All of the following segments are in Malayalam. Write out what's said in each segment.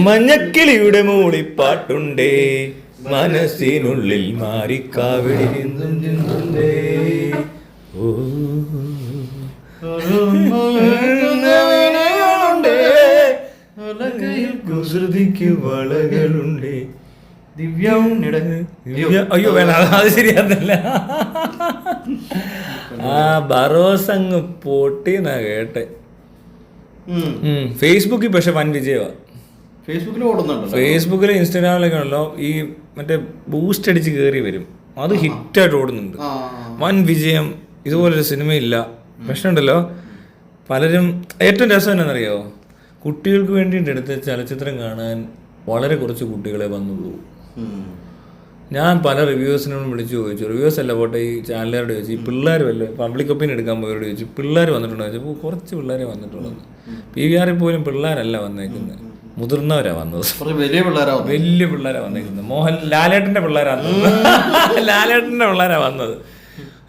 മഞ്ഞക്കിളിയുടെ മൂളിപ്പാട്ടുണ്ടേ, മനസ്സിനുള്ളിൽ മാറിക്കാവിടി ചിന്തുണ്ടേ. ഓ കുസൃതിക്ക് വളകളുണ്ടേ. അയ്യോ വേണം, അത് ശരിയാന്നല്ല. ആ ബറോസ് അങ്ങ് പൊട്ടിന്നാ കേട്ടെ. ഫേസ്ബുക്കിൽ പക്ഷെ വൻ വിജയമാണ്. ഫേസ്ബുക്കിലും ഇൻസ്റ്റാഗ്രാമിലൊക്കെ ആണല്ലോ ഈ മറ്റേ ബൂസ്റ്റ് അടിച്ച് കയറി വരും, അത് ഹിറ്റായിട്ട് ഓടുന്നുണ്ട്. വൻ വിജയം. ഇതുപോലൊരു സിനിമയില്ല. പക്ഷെ ഉണ്ടല്ലോ പലരും ഏറ്റവും രസം എന്നറിയോ, കുട്ടികൾക്ക് വേണ്ടിയിട്ട് എടുത്ത ചലച്ചിത്രം കാണാൻ വളരെ കുറച്ച് കുട്ടികളെ വന്നുള്ളൂ. ഞാൻ പല റിവ്യൂസിനോടും വിളിച്ചു ചോദിച്ചു, റിവ്യൂസ് അല്ല പോട്ടെ, ഈ ചാനലുകാരോട് ചോദിച്ചു, ഈ പിള്ളേർ വല്ല പബ്ലിക് ഒപ്പീനിയൻ എടുക്കാൻ പോയവരോട് ചോദിച്ചു, പിള്ളേർ വന്നിട്ടുണ്ടോ ചോദിച്ചപ്പോൾ കുറച്ച് പിള്ളേരെ വന്നിട്ടുള്ളത്. PVR പോലും പിള്ളേരല്ല വന്നേക്കുന്നത്, മുതിർന്നവരാ വന്നത്, വലിയ പിള്ളേരാ വന്നേക്കുന്നത്. ലാലേട്ടൻ്റെ പിള്ളേരാ ലാലേട്ടൻ്റെ പിള്ളേരാ വന്നത്.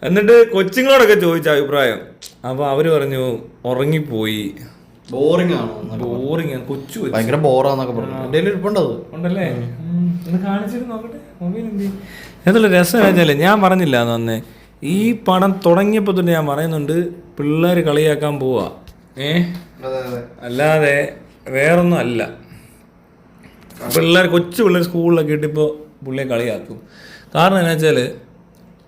എന്നിട്ട് കൊച്ചുങ്ങളോടൊക്കെ ചോദിച്ച അഭിപ്രായം, അപ്പോൾ അവർ പറഞ്ഞു ഉറങ്ങിപ്പോയി, ബോറിംഗ് കൊച്ചു ഭയങ്കര ബോറാന്നൊക്കെ പറഞ്ഞു. ഉണ്ടല്ലേ, കാണിച്ചിട്ട് നോക്കട്ടെ മൊബൈൽ എന്ത്. എന്നുള്ള രസം വെച്ചാലേ ഞാൻ പറഞ്ഞില്ല അന്ന്, ഈ പടം തുടങ്ങിയപ്പോൾ തന്നെ ഞാൻ പറയുന്നുണ്ട് പിള്ളേർ കളിയാക്കാൻ പോവാ, അല്ലാതെ വേറൊന്നും അല്ല. കൊച്ചു പിള്ളേർ സ്കൂളിലൊക്കെ ഇട്ടിപ്പോൾ പുള്ളിയെ കളിയാക്കും. കാരണം എന്താ വെച്ചാൽ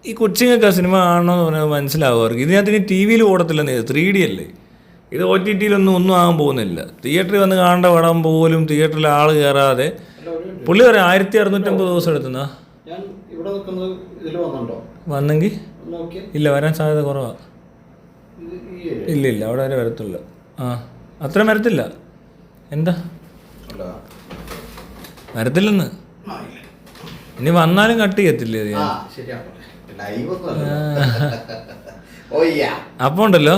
ഈ കൊച്ചുങ്ങൾക്ക് ആ സിനിമ കാണണമെന്ന് പറഞ്ഞാൽ മനസ്സിലാവും അവർക്ക്. ഇതിനകത്ത് ഇനി TV ഓടത്തില്ലെന്നേ, 3D അല്ലേ ഇത്. OTT-യിലൊന്നും ഒന്നും ആകാൻ പോകുന്നില്ല. തിയേറ്ററിൽ വന്ന് കാണേണ്ട പടം പോലും തിയേറ്ററിൽ ആൾ കയറാതെ പുള്ളി പറയാം 1650 ദിവസം എടുത്തുന്നാ. വന്നെങ്കിൽ ഇല്ല, വരാൻ സാധ്യത കുറവാണ്. ഇല്ല അവിടെ വരെ വരത്തുള്ളൂ. അത്രയും വരത്തില്ല. എന്താ വരത്തില്ലെന്ന്, ഇനി വന്നാലും കട്ട് ചെയ്യത്തില്ലേ അത്. അപ്പോൾ ഉണ്ടല്ലോ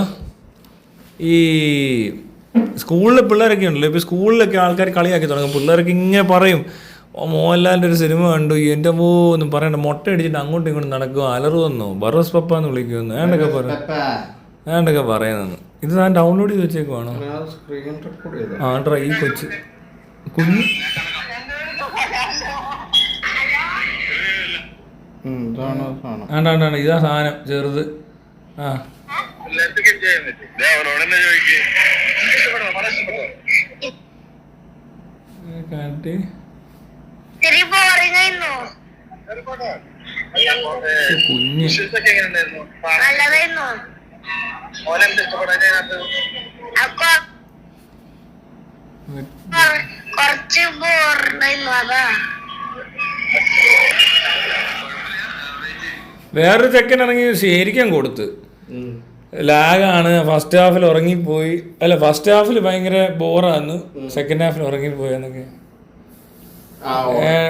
ഈ സ്കൂളിലെ പിള്ളേരൊക്കെ ഉണ്ടല്ലോ, ഇപ്പോൾ സ്കൂളിലൊക്കെ ആൾക്കാർ കളിയാക്കി തുടങ്ങും. പിള്ളേരൊക്കെ ഇങ്ങനെ പറയും, മോഹൻലാലിൻ്റെ ഒരു സിനിമ കണ്ടു, എൻ്റെ ഒന്നും പറയണ്ട, മുട്ട അടിച്ചിട്ട് അങ്ങോട്ടും ഇങ്ങോട്ടും നടക്കും, അലറുവെന്നോ ബറോസ് പപ്പ എന്ന് വിളിക്കുമെന്ന് ഏണ്ടൊക്കെ പറയുന്നു. ഇത് ഞാൻ ഡൗൺലോഡ് ചെയ്ത് വെച്ചേക്കുവാണോ? ഈ കൊച്ച് കുഞ്ഞ് ആണ്ടാണ്ടാണ്, ഇതാ സാധനം ചെറുത്. കുഞ്ഞ് വേറൊരു ചെക്കൻ ഇറങ്ങി ശരിക്കും കൊടുത്ത് ലാഗാണ്, ഫസ്റ്റ് ഹാഫിൽ ഉറങ്ങിപ്പോയി, അല്ല ഫസ്റ്റ് ഹാഫിൽ ഭയങ്കര ബോറാന്ന്, സെക്കൻഡ് ഹാഫിൽ ഉറങ്ങിപ്പോയി എന്നൊക്കെ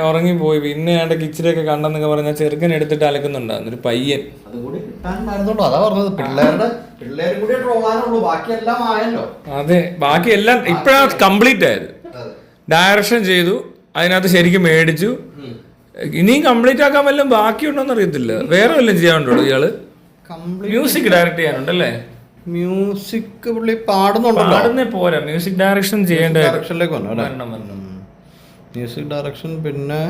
ഉറങ്ങിപ്പോയി. പിന്നെ ആണ്ട് കിച്ചിലൊക്കെ കണ്ടെന്നൊക്കെ പറഞ്ഞാൽ ചെറുക്കൻ എടുത്തിട്ട് അലക്കുന്നുണ്ടായിരുന്നു ഒരു പയ്യൻ. അതെ, ബാക്കിയെല്ലാം ഇപ്പഴാണ് കംപ്ലീറ്റ് ആയത്. ഡയറക്ഷൻ ചെയ്തു, അതിനകത്ത് ശരിക്കും മേടിച്ചു. ഇനിയും കംപ്ലീറ്റ് ആക്കാൻ വല്ലതും ബാക്കിയുണ്ടോന്ന് അറിയത്തില്ല. വേറെ വല്ലതും ചെയ്യാനുണ്ടോ ഇയാള്? Music direct ചെയ്യാനുണ്ടല്ലേ? മ്യൂസിക് പുള്ളി പാടുന്നേ പോരാ, മ്യൂസിക് ഡയറക്ഷൻ ചെയ്യേണ്ട ഡയറക്ഷനിലേക്ക് വന്നു. മ്യൂസിക് ഡയറക്ഷൻ, പിന്നെ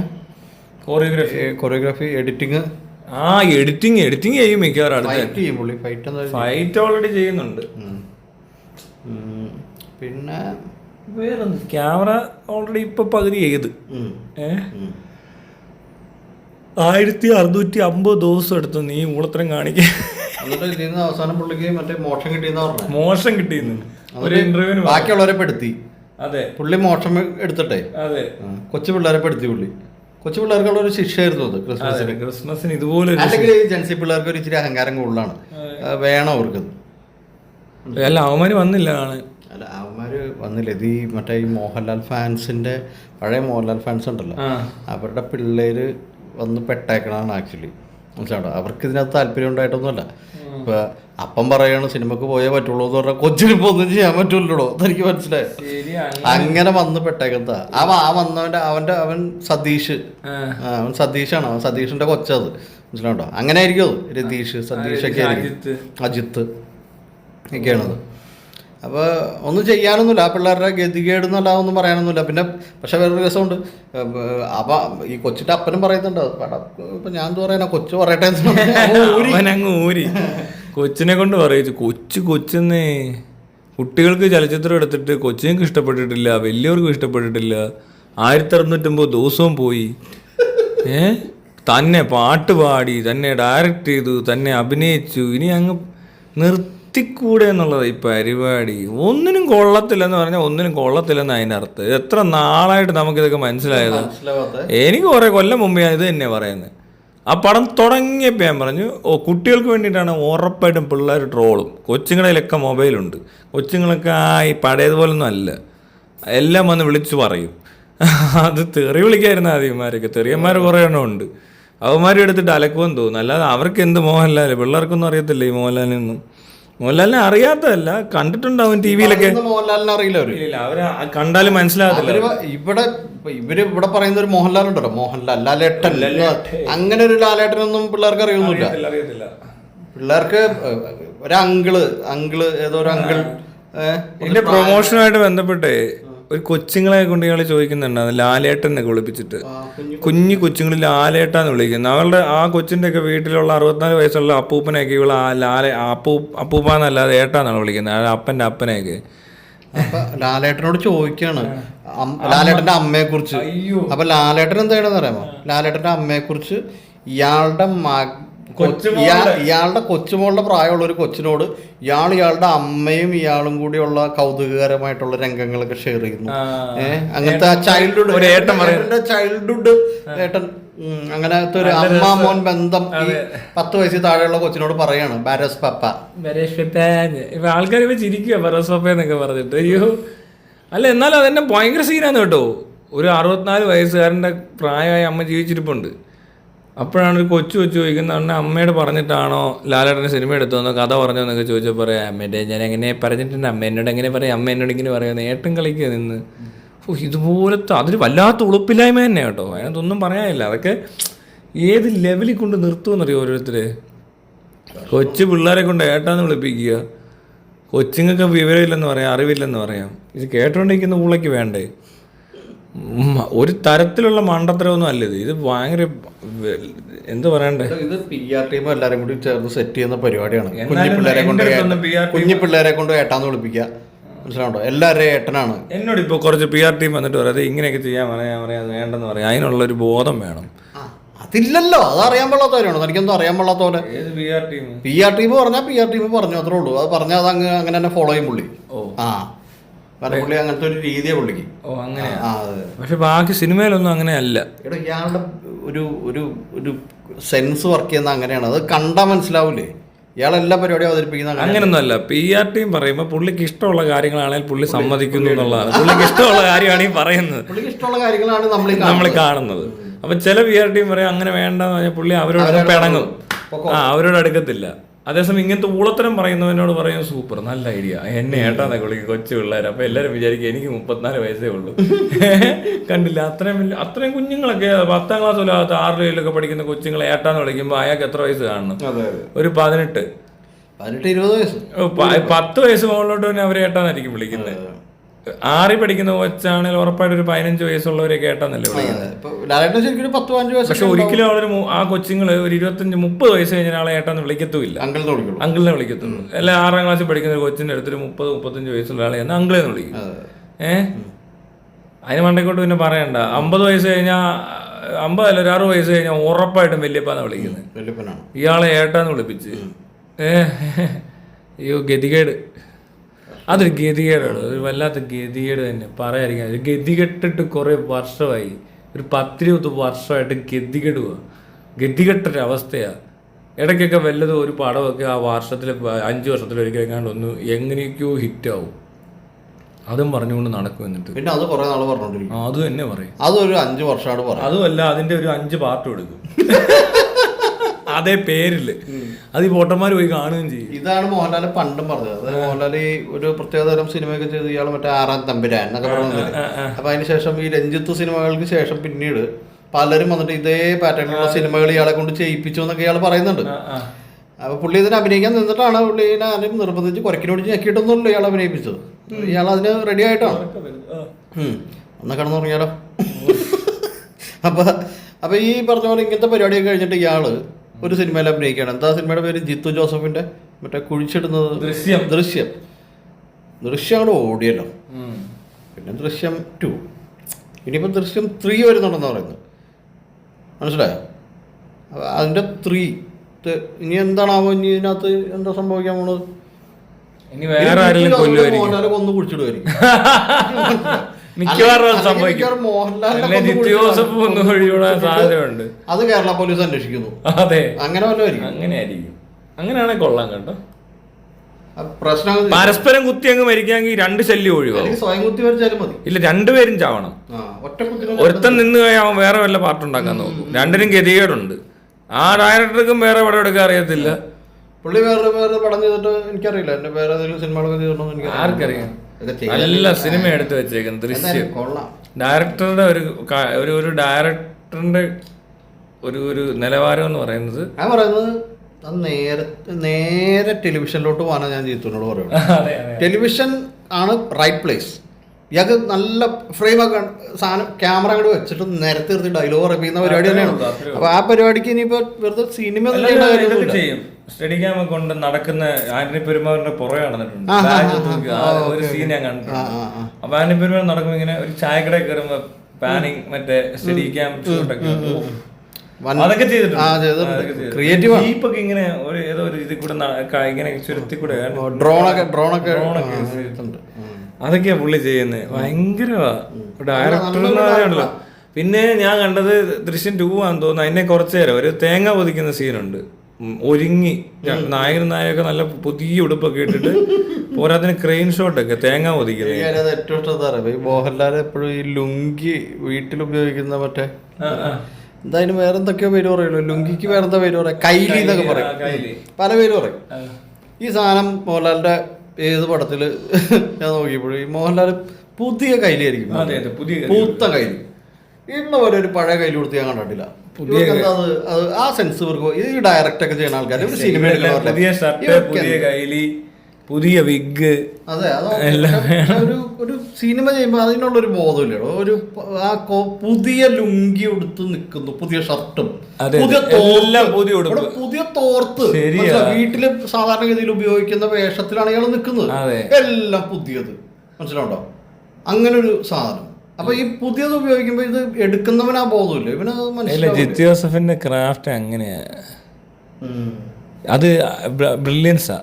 കൊറിയോഗ്രാഫി, എഡിറ്റിംഗ്. എഡിറ്റിംഗ് ചെയ്യും മിക്കവാറും. ഫൈറ്റ് ഓൾറെഡി ചെയ്യുന്നുണ്ട്. പിന്നെ വേറെന്ത്, ക്യാമറ ഓൾറെഡി ഇപ്പൊ പകുതി ചെയ്ത് 1650 ദിവസം എടുത്തു നീ ഊളത്തരം കാണിക്കാൻ. അവസാനം പുള്ളിക്ക് മറ്റേ മോശം കിട്ടിയെന്ന് ഒരു ഇന്റർവ്യൂവിന് ബാക്കിയുള്ളവരെ പെടുത്തി. അതെ, പുള്ളി മോശം എടുത്തിട്ടെ അതെ കൊച്ചു പിള്ളേരെ പെടുത്തി. കൊച്ചു പിള്ളേർക്കുള്ള ഒരു ശിക്ഷയായിരുന്നു അത് ക്രിസ്മസിന്. ഇതുപോലെ അല്ലെങ്കിൽ ജെൻസി പിള്ളേർക്ക് ഒരു ഇച്ചിരി അഹങ്കാരം കൂടുതലാണ്, വേണം അവർക്ക്. അല്ല അവന്മാര് വന്നില്ല, അവന്മാര് വന്നില്ല. ഇത് ഈ മറ്റേ ഈ മോഹൻലാൽ ഫാൻസിന്റെ പഴയ മോഹൻലാൽ ഫാൻസ് ഉണ്ടല്ലോ, അവരുടെ പിള്ളേര് വന്ന് പെട്ടേക്കണതാണ് ആക്ച്വലി. മനസ്സിലാവോ? അവർക്ക് ഇതിനകത്ത് താല്പര്യം ഉണ്ടായിട്ടൊന്നുമല്ല. ഇപ്പൊ അപ്പം പറയാണ് സിനിമക്ക് പോയേ പറ്റുള്ളൂ എന്ന് പറഞ്ഞാൽ കൊച്ചിനിപ്പോ ഒന്നും ചെയ്യാൻ പറ്റൂല്ലോ, അതെനിക്ക് മനസ്സിലായി. അങ്ങനെ വന്ന് പെട്ടേക്കത്ത അവൻ സതീഷാണ്, അവൻ സതീഷിന്റെ കൊച്ചത്. മനസ്സിലാവോ? അങ്ങനെ ആയിരിക്കും അത്. രതീഷ്, സതീഷ് ഒക്കെ ആയിരിക്കും, അജിത്ത് ഒക്കെയാണത്. അപ്പോൾ ഒന്നും ചെയ്യാനൊന്നുമില്ല, ആ പിള്ളേരുടെ ഗതികേട് എന്നല്ല ഒന്നും പറയാനൊന്നുമില്ല. പിന്നെ പക്ഷെ വേറൊരു രസമുണ്ട്, അപ്പം ഈ കൊച്ചിൻ്റെ അപ്പനും പറയുന്നുണ്ട്, ഇപ്പം ഞാൻ എന്താ പറയാനാ, കൊച്ചു പറയട്ടെ അവനങ്ങ് ഊരി കൊച്ചിനെ കൊണ്ട് പറയിച്ചു. കൊച്ചെന്നേ കുട്ടികൾക്ക് ചലച്ചിത്രം എടുത്തിട്ട് കൊച്ചിനൊക്കെ ഇഷ്ടപ്പെട്ടിട്ടില്ല, വലിയവർക്കും ഇഷ്ടപ്പെട്ടിട്ടില്ല, 1650 ദിവസവും പോയി. തന്നെ പാട്ട് പാടി, തന്നെ ഡയറക്റ്റ് ചെയ്തു, തന്നെ അഭിനയിച്ചു, ഇനി അങ്ങ് നിർത്തിക്കൂടെ എന്നുള്ളത് ഈ പരിപാടി. ഒന്നിനും കൊള്ളത്തില്ലെന്ന് പറഞ്ഞാൽ ഒന്നിനും കൊള്ളത്തില്ലെന്ന് അതിനർത്ഥം. എത്ര നാളായിട്ട് നമുക്കിതൊക്കെ മനസ്സിലായത്? എനിക്ക് കുറേ കൊല്ലം മുമ്പ് ഞാൻ ഇത് തന്നെയാണ് പറയുന്നത്. ആ പടം തുടങ്ങിയപ്പോൾ ഞാൻ പറഞ്ഞു, കുട്ടികൾക്ക് വേണ്ടിയിട്ടാണ് ഉറപ്പായിട്ടും പിള്ളേർ ട്രോളും. കൊച്ചുങ്ങളിലൊക്കെ മൊബൈലുണ്ട്, കൊച്ചുങ്ങളൊക്കെ ഈ പഴയതുപോലൊന്നും അല്ല, എല്ലാം വന്ന് വിളിച്ചു പറയും. അത് തെറി വിളിക്കായിരുന്നു ആദ്യന്മാരൊക്കെ, തെറിയന്മാർ കുറേ എണ്ണം ഉണ്ട്. അവന്മാരും എടുത്തിട്ട് അലക്കുമെന്ന് തോന്നുന്നു. അല്ലാതെ അവർക്ക് എന്ത് മോഹൻലാൽ, പിള്ളേർക്കൊന്നും അറിയത്തില്ല ഈ മോഹൻലാലിനൊന്നും. മോഹൻലാലിനെ അറിയാത്തതല്ല, കണ്ടിട്ടുണ്ടാവും ടി വിയിലൊക്കെ. മോഹൻലാലിനെ അറിയില്ല അവര് കണ്ടാലും മനസ്സിലാകത്തില്ല. ഇവിടെ പറയുന്ന ഒരു മോഹൻലാൽ ഉണ്ടല്ലോ, മോഹൻലാൽ, ലാലേട്ടൻ, അങ്ങനെ ഒരു ലാലേട്ടനൊന്നും പിള്ളേർക്ക് അറിയൊന്നുമില്ല. പിള്ളേർക്ക് ഒരു അങ്കിള് ഏതോ ഒരു അങ്കിൾ. ഇതിന്റെ പ്രൊമോഷനുമായിട്ട് ബന്ധപ്പെട്ടേ ഒരു കൊച്ചുങ്ങളെ കൊണ്ട് ഇയാൾ ചോദിക്കുന്നുണ്ട്, ലാലേട്ടനൊക്കെ വിളിപ്പിച്ചിട്ട് കുഞ്ഞു കൊച്ചുങ്ങളിൽ ലാലേട്ടാന്ന് വിളിക്കുന്നത്. അവളുടെ ആ കൊച്ചിൻ്റെ ഒക്കെ വീട്ടിലുള്ള 64 വയസ്സുള്ള അപ്പൂപ്പനെയൊക്കെ ഇവൾ അപ്പൂപ്പാന്നല്ലാതെ ഏട്ടാന്നാണ് വിളിക്കുന്നത്, അപ്പൻ്റെ അപ്പനെയൊക്കെ. ലാലേട്ടനോട് ചോദിക്കാണ് ലാലേട്ടന്റെ അമ്മയെ കുറിച്ച്. അപ്പൊ ലാലേട്ടൻ എന്താണെന്ന് അറിയാമോ, ലാലേട്ടന്റെ അമ്മയെ കുറിച്ച് ഇയാളുടെ കൊച്ചുമോളുടെ പ്രായമുള്ള ഒരു കൊച്ചിനോട് ഇയാളുടെ അമ്മയും ഇയാളും കൂടിയുള്ള കൗതുകകരമായിട്ടുള്ള രംഗങ്ങളൊക്കെ ഷെയർ ചെയ്യുന്നു. അങ്ങനത്തെ ചൈൽഡ്ഹുഡ് ഏട്ടൻ, അങ്ങനത്തെ ഒരു അമ്മ മോൻ ബന്ധം ഈ 10 വയസ്സിൽ താഴെയുള്ള കൊച്ചിനോട് പറയാണ്, ബരസ് പപ്പ. ആൾക്കാർ ഇപ്പൊ ചിരിക്കുക ബരസ് പപ്പ എന്നൊക്കെ പറഞ്ഞിട്ട്. അയ്യോ അല്ല, എന്നാലും അതെന്നെ ഭയങ്കര സീനാന്ന് കേട്ടോ. ഒരു 64 വയസ്സുകാരൻ്റെ പ്രായമായ അമ്മ ജീവിച്ചിരിപ്പുണ്ട്. അപ്പോഴാണ് ഒരു കൊച്ചു ചോദിക്കുന്നത്, അണ്ണ അമ്മയോട് പറഞ്ഞിട്ടാണോ ലാലേട്ടൻ്റെ സിനിമ എടുത്തോന്നോ കഥ പറഞ്ഞോ എന്നൊക്കെ ചോദിച്ചാൽ പറയാം, അമ്മേൻ്റെ ഞാൻ എങ്ങനെ പറഞ്ഞിട്ടുണ്ട്, അമ്മ എന്നോട് എങ്ങനെ പറയാം, അമ്മ എന്നോട് ഇങ്ങനെ പറയുന്നത്, ഏട്ടൻ കളിക്കുക നിന്ന്. ഇതുപോലത്തെ അതൊരു വല്ലാത്ത ഉളുപ്പില്ലായ്മ തന്നെ കേട്ടോ. അതിനകത്തൊന്നും പറയാനില്ല. അതൊക്കെ ഏത് ലെവലിൽ കൊണ്ട് നിർത്തുമെന്നറിയോ ഓരോരുത്തര്. കൊച്ചു പിള്ളേരെ കൊണ്ട് ഏട്ടാന്ന് വിളിപ്പിക്കുക, കൊച്ചുങ്ങൾക്ക് വിവരമില്ലെന്ന് പറയാം, അറിവില്ലെന്ന് പറയാം. ഇത് കേട്ടോണ്ടിരിക്കുന്ന ഊളയ്ക്ക് വേണ്ടേ? ഒരു തരത്തിലുള്ള മണ്ടത്തരമൊന്നും അല്ല ഇത്. ഇത് ഭയങ്കര എന്ത് പറയണ്ടേ, ഇത് PR ടീം എല്ലാരും കൂടി ചേർന്ന് സെറ്റ് ചെയ്യുന്ന പരിപാടിയാണ്. കുഞ്ഞു പിള്ളേരെ കൊണ്ട് ഏട്ടാന്ന് വിളിപ്പിക്കുക, മനസ്സിലാവണ്ടോ? എല്ലാവരുടെയും ഏട്ടനാണ്. എന്നോട് ഇപ്പോൾ കുറച്ച് PR ടീം വന്നിട്ട് പറയാം, ഇങ്ങനെയൊക്കെ ചെയ്യാൻ പറയാം, അത് വേണ്ടെന്ന് പറയാം. അതിനുള്ളൊരു ബോധം വേണം. അതില്ലല്ലോ, അത് അറിയാൻ പാടില്ലാത്തവരാണോ? എനിക്കൊന്നും അറിയാൻ പാടില്ലാത്ത പോലെ. PR ടീം പറഞ്ഞാൽ PR ടീം പറഞ്ഞു, അത്രേ ഉള്ളൂ. അത് പറഞ്ഞാൽ അത് അങ്ങനെ തന്നെ ഫോളോ ചെയ്യും പുള്ളി. പുള്ളി അങ്ങനത്തെ ഒരു രീതിയെ പുള്ളിക്ക്. അങ്ങനെ. പക്ഷെ ബാക്കി സിനിമയിലൊന്നും അങ്ങനെ അല്ല. ഇയാളുടെ ഒരു സെൻസ് വർക്ക് ചെയ്യുന്ന അങ്ങനെയാണ്. അത് കണ്ടാൽ മനസ്സിലാവൂലേ, ഇയാളെല്ലാ പരിപാടിയും അവതരിപ്പിക്കുന്ന അങ്ങനെയൊന്നും അല്ല. PR ടീം പറയുമ്പോൾ പുള്ളിക്ക് ഇഷ്ടമുള്ള കാര്യങ്ങളാണെങ്കിൽ പുള്ളി സമ്മതിക്കുന്നു എന്നുള്ളതാണ്. പുള്ളിക്ക് ഇഷ്ടമുള്ള കാര്യമാണ് ഈ പറയുന്നത്, പുള്ളിക്ക് ഇഷ്ടമുള്ള കാര്യങ്ങളാണ് നമ്മൾ കാണുന്നത്. അപ്പൊ ചില PR ടീം പറയും അങ്ങനെ വേണ്ടെന്ന് പറഞ്ഞാൽ പുള്ളി അവരോട് പിണങ്ങും, അവരോട് അടുക്കത്തില്ല. അതേസമയം ഇങ്ങനത്തെ ഊളത്തരം പറയുന്നവനോട് പറയും സൂപ്പർ, നല്ല ഐഡിയ, എന്നെ ഏട്ടാന്നൊക്കെ വിളിക്കും കൊച്ചു പിള്ളേർ. അപ്പൊ എല്ലാവരും വിചാരിക്കും എനിക്ക് 34 വയസ്സേ ഉള്ളൂ. കണ്ടില്ല, അത്രയും കുഞ്ഞുങ്ങളൊക്കെ 10ാം ക്ലാസ് പോലും 6 വയസ്സിലൊക്കെ പഠിക്കുന്ന കൊച്ചുങ്ങളെ ഏട്ടാന്ന് വിളിക്കുമ്പോൾ അയാൾക്ക് എത്ര വയസ്സ് കാണണം? ഒരു 18, 20 വയസ്സ്. 10 വയസ്സ് മുകളിലോട്ട് തന്നെ അവരെ ഏട്ടാന്നായിരിക്കും വിളിക്കുന്നത്. 6 പഠിക്കുന്ന കൊച്ചാണെങ്കിൽ ഉറപ്പായിട്ട് ഒരു 15 വയസ്സുള്ളവരെയൊക്കെ ഏട്ടാന്നല്ലേ വിളിക്കുന്നത്. പക്ഷെ ഒരിക്കലും ആ കൊച്ചുങ്ങള് ഒരു 25-30 വയസ്സ് കഴിഞ്ഞ ആളെ ഏട്ടാന്ന് വിളിക്കത്തുമില്ല, അങ്കിളിനെ വിളിക്കത്തുള്ളൂ. അല്ലെ 6ാം ക്ലാസ്സിൽ പഠിക്കുന്ന ഒരു കൊച്ചിന്റെ അടുത്തൊരു 30-35 വയസ്സുള്ള ആളെ എന്ന് അങ്കിളെന്ന് വിളിക്കും. അതിന് മണ്ടക്കോട്ട് പിന്നെ പറയണ്ട. 50 വയസ്സ് കഴിഞ്ഞാൽ 50 അല്ല ഒരു 60 വയസ്സ് കഴിഞ്ഞാൽ ഉറപ്പായിട്ടും വല്യപ്പാന്നാ വിളിക്കുന്നത്. ഇയാളെ ഏട്ടാന്ന് വിളിപ്പിച്ച് അയ്യോ ഗതികേട്. അതൊരു ഗതികേടാണ്, ഒരു വല്ലാത്ത ഗതികേട് തന്നെ പറയാതിരിക്കാൻ. ഗതികെട്ടിട്ട് കുറേ വർഷമായി, ഒരു 10-20 വർഷമായിട്ട് ഗതികെട്ടൊരവസ്ഥയാണ്. ഇടയ്ക്കൊക്കെ വല്ലതും ഒരു പടമൊക്കെ ആ വർഷത്തിൽ 5 വർഷത്തിലൊരിക്കലെങ്ങാണ്ട് ഒന്ന് എങ്ങനെയൊക്കെയോ ഹിറ്റാവും, അതും പറഞ്ഞുകൊണ്ട് നടക്കും. എന്നിട്ട് പിന്നെ അത് കുറേ നാൾ പറഞ്ഞോണ്ടിരിക്കും. അത് തന്നെ പറയും, അതൊരു 5 വർഷമാണ് പറയും. അതുമല്ല, അതിന്റെ ഒരു 5 പാർട്ടും എടുക്കും അതേ പേരില്. അത് ഈ വോട്ടർമാർ പോയി കാണുകയും ചെയ്യും. ഇതാണ് മോഹൻലാൽ പണ്ടും പറഞ്ഞത്. മോഹൻലാൽ ഒരു പ്രത്യേകതരം സിനിമയൊക്കെ ചെയ്ത് ഇയാൾ മറ്റേ 6ാം തമ്പുരാൻ എന്നൊക്കെ പറഞ്ഞില്ലേ. അപ്പൊ അതിനുശേഷം ഈ രഞ്ജിത്ത് സിനിമകൾക്ക് ശേഷം പിന്നീട് പലരും വന്നിട്ട് ഇതേ പാറ്റേണിലുള്ള സിനിമകൾ ഇയാളെ കൊണ്ട് ചെയ്യിപ്പിച്ചു എന്നൊക്കെ ഇയാൾ പറയുന്നുണ്ട്. അപ്പോൾ പുള്ളി ഇതിനെ അഭിനയിക്കാൻ നിന്നിട്ടാണ് പുള്ളിനെ ആരും നിർബന്ധിച്ച് കുരക്കിനോടിച്ച് ഞെക്കിയിട്ടൊന്നുമല്ല ഇയാൾ അഭിനയിപ്പിച്ചത്. ഇയാൾ അതിന് റെഡി ആയിട്ടാണ്. ഒന്ന് കിടന്നുറങ്ങിയാലോ. അപ്പോൾ ഈ പറഞ്ഞ പോലെ ഇങ്ങനത്തെ പരിപാടിയൊക്കെ കഴിഞ്ഞിട്ട് ഇയാൾ ഒരു സിനിമയിൽ അഭിനയിക്കുകയാണ്. എന്താ സിനിമയുടെ പേര്? ജിത്തു ജോസഫിൻ്റെ മറ്റേ കുഴിച്ചിടുന്നത് ദൃശ്യം അങ്ങോട്ട് ഓടിയല്ലോ. പിന്നെ ദൃശ്യം 2, ഇനിയിപ്പോൾ ദൃശ്യം 3 വരുന്നുണ്ടെന്ന് പറയുന്നത്. മനസ്സിലായോ? അതിൻ്റെ 3 ഇനി എന്താണാവോ, ഇനി ഇതിനകത്ത് എന്താ സംഭവിക്കാൻ പോണത്? മോഹൻലാൽ കൊന്നു കുടിച്ചിടുമായിരിക്കും. അത് കേരള പോലീസ് അന്വേഷിക്കുന്നു. അങ്ങനെ അങ്ങനെയായിരിക്കും. അങ്ങനെയാണെങ്കിൽ കൊള്ളാം കേട്ടോ. പ്രശ്നം പരസ്പരം കുത്തി അങ്ങ് മരിക്കാമെങ്കിൽ 2 ശല്യം ഒഴിവാകും. സ്വയം കുത്തി മരിച്ചാലും മതി. ഇല്ല, 2 പേരും ചാവണം. ഒരുത്തൻ നിന്ന് കഴിയാൻ അവൻ വേറെ വല്ല പാട്ടുണ്ടാക്കാൻ നോക്കും. 2നും ഗതികേടുണ്ട്. ആ ഡയറക്ടർക്കും വേറെ പടം എടുക്കാൻ അറിയത്തില്ല. പുള്ളി വേറെ പടം ചെയ്തിട്ട് എനിക്കറിയില്ല. എന്റെ വേറെ ഏതെങ്കിലും സിനിമകളൊക്കെ ചെയ്തിട്ടുണ്ടോ എനിക്ക് ആർക്കറിയാം. നല്ല സിനിമ എടുത്തു വെച്ചേക്കുന്നു ദൃശ്യം. ഡയറക്ടറുടെ ഒരു ഡയറക്ടറിന്റെ ഒരു നിലവാരം എന്ന് പറയുന്നത് ഞാൻ പറയുന്നത് അത് നേരെ ടെലിവിഷനിലോട്ട് പോകാനാണ് ഞാൻ ജീത്തുനോട് പറയുന്നത്. ടെലിവിഷൻ ആണ് റൈറ്റ് പ്ലേസ്. ഇയാൾക്ക് നല്ല ഫ്രെയിമൊക്കെ സാധനം ക്യാമറ അങ്ങോട്ട് വെച്ചിട്ട് നിരത്തി നിർത്തി ഡയലോഗ് അറിയിക്കുന്ന പരിപാടി തന്നെയാണ്. അപ്പൊ ആ പരിപാടിക്ക് ഇനിയിപ്പോ വെറുതെ സിനിമ ചെയ്യും. സ്റ്റഡി ക്യാമ കൊണ്ട് നടക്കുന്ന ആന്റണി പെരുമാറിന്റെ പുറകെ നടന്നിട്ടുണ്ട്. ഒരു സീൻ ഞാൻ കണ്ടിട്ടുണ്ട്. അപ്പൊ ആന്റണി പെരുമാർ നടക്കുമ്പോ ഇങ്ങനെ ഒരു ചായക്കട കയറുമ്പോ പാനിങ് മറ്റേ സ്റ്റഡി ക്യാം ഷൂട്ടൊക്കെ അതൊക്കെ ചെയ്തിട്ടുണ്ട്. ജീപ്പൊക്കെ ഇങ്ങനെ ഏതോ ഒരു ഇതിൽ കൂടെ ഇങ്ങനെ ചുരുത്തി കൂടെ ഡ്രോണൊക്കെ അതൊക്കെയാ പുള്ളി ചെയ്യുന്നത്. ഭയങ്കരമാ ഡയറക്ടർന്നല്ലോ. പിന്നെ ഞാൻ കണ്ടത് ദൃശ്യം 2 ആണെന്ന് തോന്നുന്നു. അതിനെ കുറച്ചു നേരം ഒരു തേങ്ങ പൊതിക്കുന്ന സീനുണ്ട്. ഒരുങ്ങി നായകനൊക്കെ നല്ല പുതിയ ഉടുപ്പൊക്കെ ഇട്ടിട്ട് പോരാത്തിന് ക്രെയിൻ ഷോട്ടൊക്കെ തേങ്ങ പൊതിക്കുന്നത് ഏറ്റവും ഇഷ്ടം. മോഹൻലാൽ എപ്പോഴും ഈ ലുങ്കി വീട്ടിൽ ഉപയോഗിക്കുന്ന മറ്റേ എന്തായാലും വേറെന്തൊക്കെയോ പേര് പറയുമല്ലോ. ലുങ്കിക്ക് വേറെന്താ പേര് പറയാം? കൈലി എന്നൊക്കെ പറയും, പല പേര് പറയും. ഈ സാധനം മോഹൻലാലിന്റെ ഏത് പടത്തില് ഞാൻ നോക്കിയപ്പോഴും ഈ മോഹൻലാൽ പുതിയ കൈലിയായിരിക്കും, പൂത്ത കൈലി. ഉള്ള പോലെ ഒരു പഴയ കൈലി കൊടുത്ത് ഞാൻ കണ്ടിട്ടില്ല. ആ സെൻസ് ഇവർക്ക് ഈ ഡയറക്റ്റ് ഒക്കെ ചെയ്യുന്ന ആൾക്കാർ സിനിമ പുതിയ വിഗ്, അതെ, ഒരു സിനിമ ചെയ്യുമ്പോൾ അതിനുള്ളൊരു ബോധമില്ലടോ. ഒരു ആ പുതിയ ലുങ്കി ഉടുത്ത് നിൽക്കുന്നു, പുതിയ ഷർട്ടും പുതിയ തോർത്ത്, വീട്ടില് സാധാരണഗതിയിൽ ഉപയോഗിക്കുന്ന വേഷത്തിലാണ് ഇയാൾ നിൽക്കുന്നത്. എല്ലാം പുതിയത്, മനസ്സിലുണ്ടോ? അങ്ങനെ ഒരു സാധനം. അപ്പൊ ഈ പുതിയത് ഉപയോഗിക്കുമ്പോ ഇത് എടുക്കുന്നവനാ ബോധമില്ല ഇവന്. ജിത്തു ജോസഫിന്റെ ക്രാഫ്റ്റ് അങ്ങനെയാ, അത് ബ്രില്യൻസാ.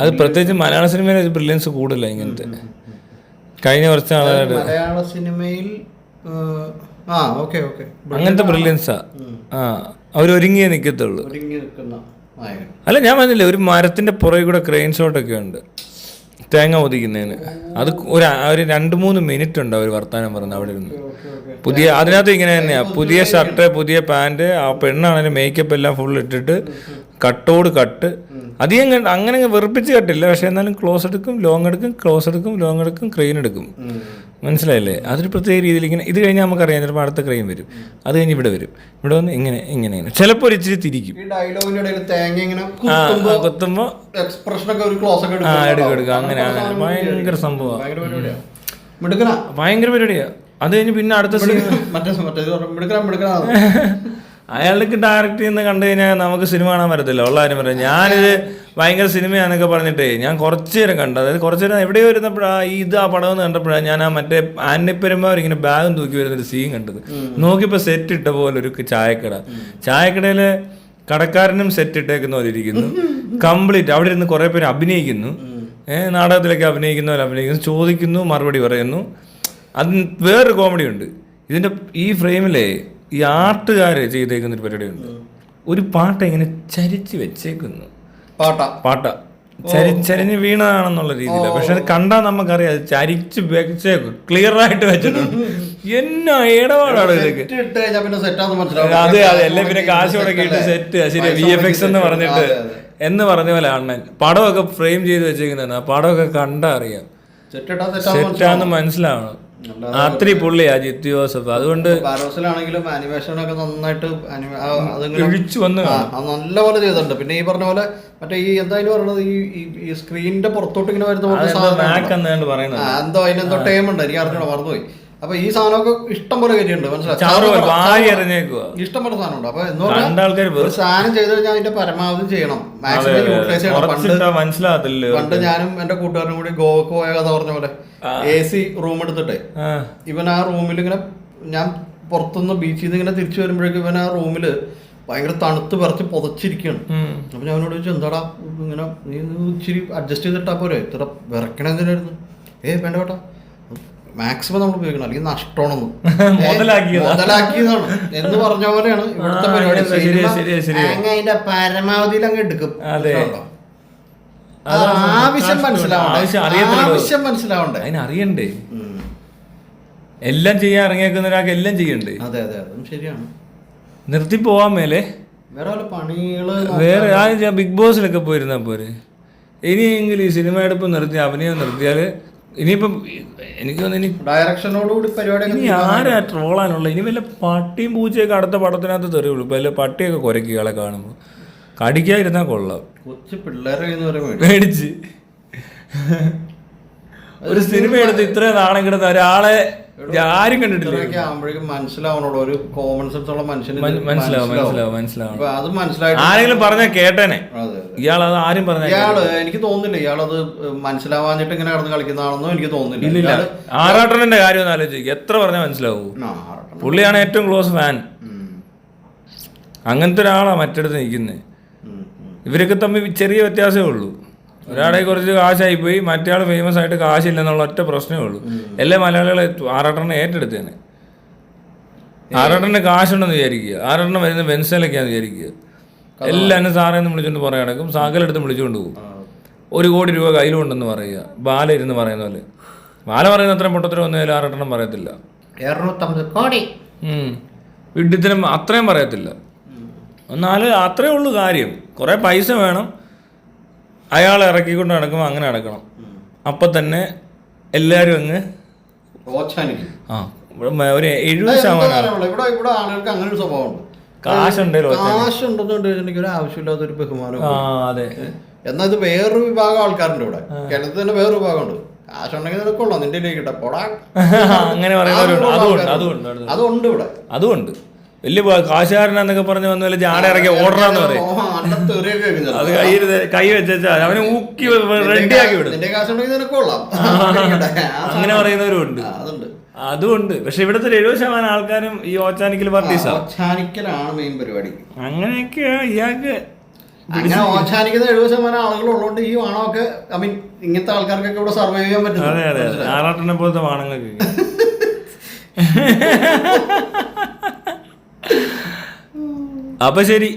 അത് പ്രത്യേകിച്ച് മലയാള സിനിമയിൽ ബ്രില്യൻസ് കൂടുതല ഇങ്ങനത്തെ. കഴിഞ്ഞ കുറച്ച് നാളായിട്ട് മലയാള സിനിമയിൽ അങ്ങനത്തെ ബ്രില്യൻസാ. അവരൊരുങ്ങിയേ നിൽക്കത്തുള്ളൂ. അല്ല, ഞാൻ പറഞ്ഞില്ലേ, ഒരു മരത്തിന്റെ പുറകെ കൂടെ ക്രെയിൻ ഷോട്ടൊക്കെ ഉണ്ട് തേങ്ങ ഒതിക്കുന്നതിന്. അത് ഒരു 2-3 മിനിറ്റ് ഉണ്ട് അവർ വർത്താനം പറയുന്നത് അവിടെ ഇരുന്ന്. പുതിയ അതിനകത്ത് ഇങ്ങനെ തന്നെയാ, പുതിയ ഷർട്ട്, പുതിയ പാൻറ്. ആ പെണ്ണാണെങ്കിലും മേക്കപ്പ് എല്ലാം ഫുൾ ഇട്ടിട്ട് കട്ടോട് കട്ട്. അധികം അങ്ങനെ വെറുപ്പിച്ച് കട്ടില്ല, പക്ഷെ എന്നാലും ക്ലോസ് എടുക്കും, ലോങ് എടുക്കും, ക്ലോസ് എടുക്കും, ലോങ് എടുക്കും, ക്രെയിൻ എടുക്കും. മനസ്സിലായില്ലേ? അതൊരു പ്രത്യേക രീതിയിൽ ഇങ്ങനെ. ഇത് കഴിഞ്ഞാൽ നമുക്കറിയാം ചിലപ്പോൾ അടുത്ത ക്രെയിൻ വരും, അത് കഴിഞ്ഞ് ഇവിടെ വരും, ഇവിടെ വന്ന് ഇങ്ങനെ ഇങ്ങനെ ഇങ്ങനെ ചിലപ്പോൾ ഒരു ഇച്ചിരി തിരിക്കും. കുത്തുമ്പോ എടുക്കും. അങ്ങനെ ഭയങ്കര സംഭവമാണ്, ഭയങ്കര പരിപാടിയാ. അത് കഴിഞ്ഞ് പിന്നെ അടുത്ത സീൻ അയാൾക്ക് ഡയറക്റ്റ് ചെയ്യുന്ന കണ്ടു കഴിഞ്ഞാൽ നമുക്ക് സിനിമ കാണാൻ പറ്റത്തില്ല. ഉള്ള കാര്യം പറയാം. ഞാനിത് ഭയങ്കര സിനിമയാണെന്നൊക്കെ പറഞ്ഞിട്ടേ ഞാൻ കുറച്ച് നേരം കണ്ടു. അതായത് കുറച്ച് നേരം എവിടെയോ വരുന്നപ്പോഴാണ് ഇത് ആ പടം എന്ന് കണ്ടപ്പോഴാണ് ഞാൻ ആ മറ്റേ ആന്റിപ്പെരുമാർ ഇങ്ങനെ ബാഗും തൂക്കി വരുന്നൊരു സീൻ കണ്ടത്. നോക്കിയപ്പോൾ സെറ്റ് ഇട്ട പോലെ ഒരു ചായക്കടയില് കടക്കാരനും സെറ്റ് ഇട്ടേക്കുന്ന പോലെ ഇരിക്കുന്നു. കംപ്ലീറ്റ് അവിടെ ഇരുന്ന് കുറേ പേര് അഭിനയിക്കുന്നു, നാടകത്തിലൊക്കെ അഭിനയിക്കുന്നു, ചോദിക്കുന്നു, മറുപടി പറയുന്നു. അത് വേറൊരു കോമഡി ഉണ്ട് ഇതിൻ്റെ ഈ ഫ്രെയിമിലെ. ഈ ആർട്ടുകാർ ചെയ്തേക്കുന്ന ഒരു പരിപാടിയുണ്ട്. ഒരു പാട്ട ഇങ്ങനെ ചരിച്ച് വെച്ചേക്കുന്നു, പാട്ട ചരിഞ്ഞ് വീണതാണെന്നുള്ള രീതിയിലാണ്. പക്ഷെ അത് കണ്ടാൽ നമുക്കറിയാം അത് ചരിച്ച് വെച്ചേക്കും, ക്ലിയർ ആയിട്ട് വെച്ചിട്ടുണ്ട്. എന്നാ ഇടപാടാണ് ഇതൊക്കെ. അതെ അല്ലേ, പിന്നെ കാശ് മുടക്കിയിട്ട് സെറ്റ് ശരി VFX എന്ന് പറഞ്ഞിട്ട് എന്ന് പറഞ്ഞ പോലെ അണ്ണൻ പടമൊക്കെ ഫ്രെയിം ചെയ്ത് വെച്ചേക്കുന്നതാണ്. ആ പടമൊക്കെ കണ്ടാ അറിയാം, സെറ്റാന്ന് മനസ്സിലാവണം. അത്രി പുള്ളിയാ ജിത്തു ജോസഫ്. അതുകൊണ്ട് പാരോസിലാണെങ്കിലും ആനിമേഷനൊക്കെ നന്നായിട്ട് ഇഴിച്ചു വന്ന് നല്ലപോലെ ചെയ്തിട്ടുണ്ട്. പിന്നെ ഈ പറഞ്ഞ പോലെ മറ്റേ ഈ എന്തായാലും പറയുന്നത് ഈ സ്ക്രീനിന്റെ പുറത്തോട്ട് ഇങ്ങനെ വരുന്ന എന്തോ അതിനെന്തോ ടൈം ഉണ്ട്, എനിക്ക് അറിഞ്ഞോ മറന്നുപോയി. അപ്പൊ ഈ സാധനമൊക്കെ ഇഷ്ടം പോലെ കയറ്റിയുണ്ട്, മനസ്സിലായി, ഇഷ്ടം പോലെ സാധനം ഉണ്ട്. അപ്പൊ എന്ന് പറഞ്ഞാൽ ഒരു സാധനം ചെയ്ത് കഴിഞ്ഞാൽ അതിന്റെ പരമാവധി ചെയ്യണം, മാക്സിമം യൂട്ടിലൈസ് ചെയ്യണം. പണ്ട് ഞാനും എന്റെ കൂട്ടുകാരനും കൂടി ഗോവക്ക് പോയ കഥ പറഞ്ഞ പോലെ AC റൂം എടുത്തിട്ടെ ഇവൻ ആ റൂമിൽ ഇങ്ങനെ, ഞാൻ പുറത്തുനിന്ന് ബീച്ചിൽ നിന്ന് ഇങ്ങനെ തിരിച്ചു വരുമ്പോഴേക്കും ഇവൻ ആ റൂമില് ഭയങ്കര തണുത്ത് പറിച്ച് പുതച്ചിരിക്കുകയാണ്. അപ്പൊ ഞാൻ അവനോട് ചോദിച്ചു, എന്താടാ ഇങ്ങനെ നീ ഇച്ചിരി അഡ്ജസ്റ്റ് ചെയ്തിട്ടാ പോരെ, ഇത്ര വിറക്കണ എന്തിനായിരുന്നു? വേണ്ട കേട്ടോ, മാക്സിമം നമ്മൾ ഉപയോഗിക്കണം, അല്ലെങ്കിൽ നഷ്ടമാണെന്ന് മുതലാക്കിയതാണ് എന്ന് പറഞ്ഞ പോലെയാണ് ഇവിടുത്തെ പരിപാടി. അതിന്റെ പരമാവധിയിൽ അങ്ങ് എടുക്കും. ആവശ്യം മനസ്സിലാവണ്ടേ, അതിനറിയണ്ടേ, എല്ലാം ചെയ്യാൻ ഇറങ്ങിയേക്കുന്ന ഒരാൾക്ക് എല്ലാം ചെയ്യണ്ടേ. അതെ അതെ, അതും ശരിയാണ്. നിർത്തി പോവാൻ മേലെ വേറെ വല്ല പണികള് വേറെ ബിഗ് ബോസിലൊക്കെ പോയിരുന്നാ പോരെ. ഇനിയെങ്കിലും ഈ സിനിമ എടുപ്പ് നിർത്തി അഭിനയം നിർത്തിയാല് ഇനിയിപ്പം എനിക്ക് തോന്നുന്നു ഡയറക്ഷനോടുകൂടി പരിപാടി ഇനി ആരാ ട്രോളാനുള്ള. ഇനി വല്ല പട്ടിയും പൂച്ചയൊക്കെ അടുത്ത പടത്തിനകത്ത് തെറിയുള്ളൂ. ഇപ്പൊ വല്ല പട്ടിയൊക്കെ കുരയ്ക്കുകളെ കാണുമ്പോൾ കടിക്കാതിരുന്നാ കൊള്ളാം. കൊച്ചു പിള്ളേരെ മേടിച്ച് ഒരു സിനിമ എടുത്ത് ഇത്രയും നാണം കിടന്ന ഒരാളെ ആരും കണ്ടിട്ടില്ല. മനസ്സിലാവണോളൂ, ഒരു കോമൺ സെൻസ് ഉള്ള മനുഷ്യന് മനസ്സിലാവും. അത് മനസ്സിലായി ആരെങ്കിലും പറഞ്ഞാൽ കേട്ടേനെ. ഇയാൾ അത് ആരും പറഞ്ഞ എനിക്ക് തോന്നുന്നില്ല ഇയാളത് മനസ്സിലാവാഞ്ഞിട്ട് ഇങ്ങനെ കിടന്ന് കളിക്കുന്നതാണെന്നോ എനിക്ക് തോന്നുന്നില്ല. ഇല്ല, ആറാട്ടന്റെ കാര്യം ഒന്ന് ആലോചിക്കും, എത്ര പറഞ്ഞാൽ മനസ്സിലാവൂ. പുള്ളിയാണ് ഏറ്റവും ക്ലോസ് ഫാൻ. അങ്ങനത്തെ ഒരാളാ മറ്റടുത്ത് നിൽക്കുന്നത്. ഇവരൊക്കെ തമ്മിൽ ചെറിയ വ്യത്യാസമേ ഉള്ളൂ. ഒരാളെ കുറച്ച് കാശായി പോയി, മറ്റേ ആൾ ഫേമസ് ആയിട്ട് കാശില്ലെന്നുള്ള ഒറ്റ പ്രശ്നമേ ഉള്ളൂ. എല്ലാ മലയാളികളെ ആറാട്ടനെ ഏറ്റെടുത്തേനെ. ആറാട്ടൻ്റെ കാശുണ്ടെന്ന് വിചാരിക്കുക, ആറാട്ടൻ വരുന്ന വെൻസലൊക്കെയാന്ന് വിചാരിക്കുക. എല്ലാവരും സാറേന്ന് വിളിച്ചുകൊണ്ട് പറയാൻ നടക്കും, സാഗലെടുത്ത് വിളിച്ചുകൊണ്ട് പോകും. 1 കോടി രൂപ കയ്യിലുണ്ടെന്ന് പറയുക. ബാല ഇരുന്ന് പറയുന്ന പോലെ. ബാല പറയുന്ന അത്രയും പൊട്ടത്തരം ഒന്നും ആറാട്ടനും പറയത്തില്ല. 250 കോടി വിഡ്ഢിത്തരം അത്രയും പറയത്തില്ല. എന്നാലും അത്രേ ഉള്ളൂ കാര്യം. കുറേ പൈസ വേണം, അയാളെ ഇറക്കിക്കൊണ്ട് നടക്കുമ്പോൾ അങ്ങനെ നടക്കണം. അപ്പം തന്നെ എല്ലാവരും അങ്ങ് ഒരു 70% ഇവിടെ ആളുകൾക്ക് അങ്ങനെ ഒരു സ്വഭാവമുണ്ട്. കാശുണ്ടല്ലോ, കാശുണ്ടെന്നുണ്ടെങ്കിൽ ഒരു ആവശ്യമില്ലാത്തൊരു ബഹുമാനം. അതെ. എന്നാൽ ഇത് വേറൊരു വിഭാഗം ആൾക്കാരുണ്ട് ഇവിടെ. കേരളത്തിൽ തന്നെ വേറൊരു വിഭാഗമുണ്ട്. കാശുണ്ടെങ്കിൽ നിനക്കുള്ളൂ, നിന്റെ ഇടയ്ക്കിട്ട പോടാ അങ്ങനെ പറയുന്നവരുണ്ട്. അതുണ്ട് ഇവിടെ, അതുകൊണ്ട് വലിയ കാശുകാരനാന്നൊക്കെ പറഞ്ഞ് വന്ന പോലെ ജാട ഇറക്കി ഓർഡറാന്ന് പറയും. അത് കൈ വെച്ചാ അവനെ ഊക്കി റെഡിയാക്കി വിടും. അങ്ങനെ പറയുന്നവരും ഉണ്ട്. അതുകൊണ്ട് പക്ഷെ ഇവിടുത്തെ 70% ആൾക്കാരും ഈ ഓച്ചാനിക്കൽ പാർട്ടീസാണ് മെയിൻ പരിപാടി. അങ്ങനെയൊക്കെ ഇയാൾക്ക് അങ്ങനെ ഓച്ചാനിക്കുന്ന 70% ആളുകൾ ഉള്ളതുകൊണ്ട് ഈ വാണമൊക്കെ ഐ മീൻ ഇങ്ങനത്തെ ആൾക്കാർക്കൊക്കെ ഇവിടെ സർവൈവ് ചെയ്യാൻ പറ്റും. അതെ അതെ, ആറാട്ടനെ പോലത്തെ വാണങ്ങൾക്ക്. അപ്പൊ ശരി.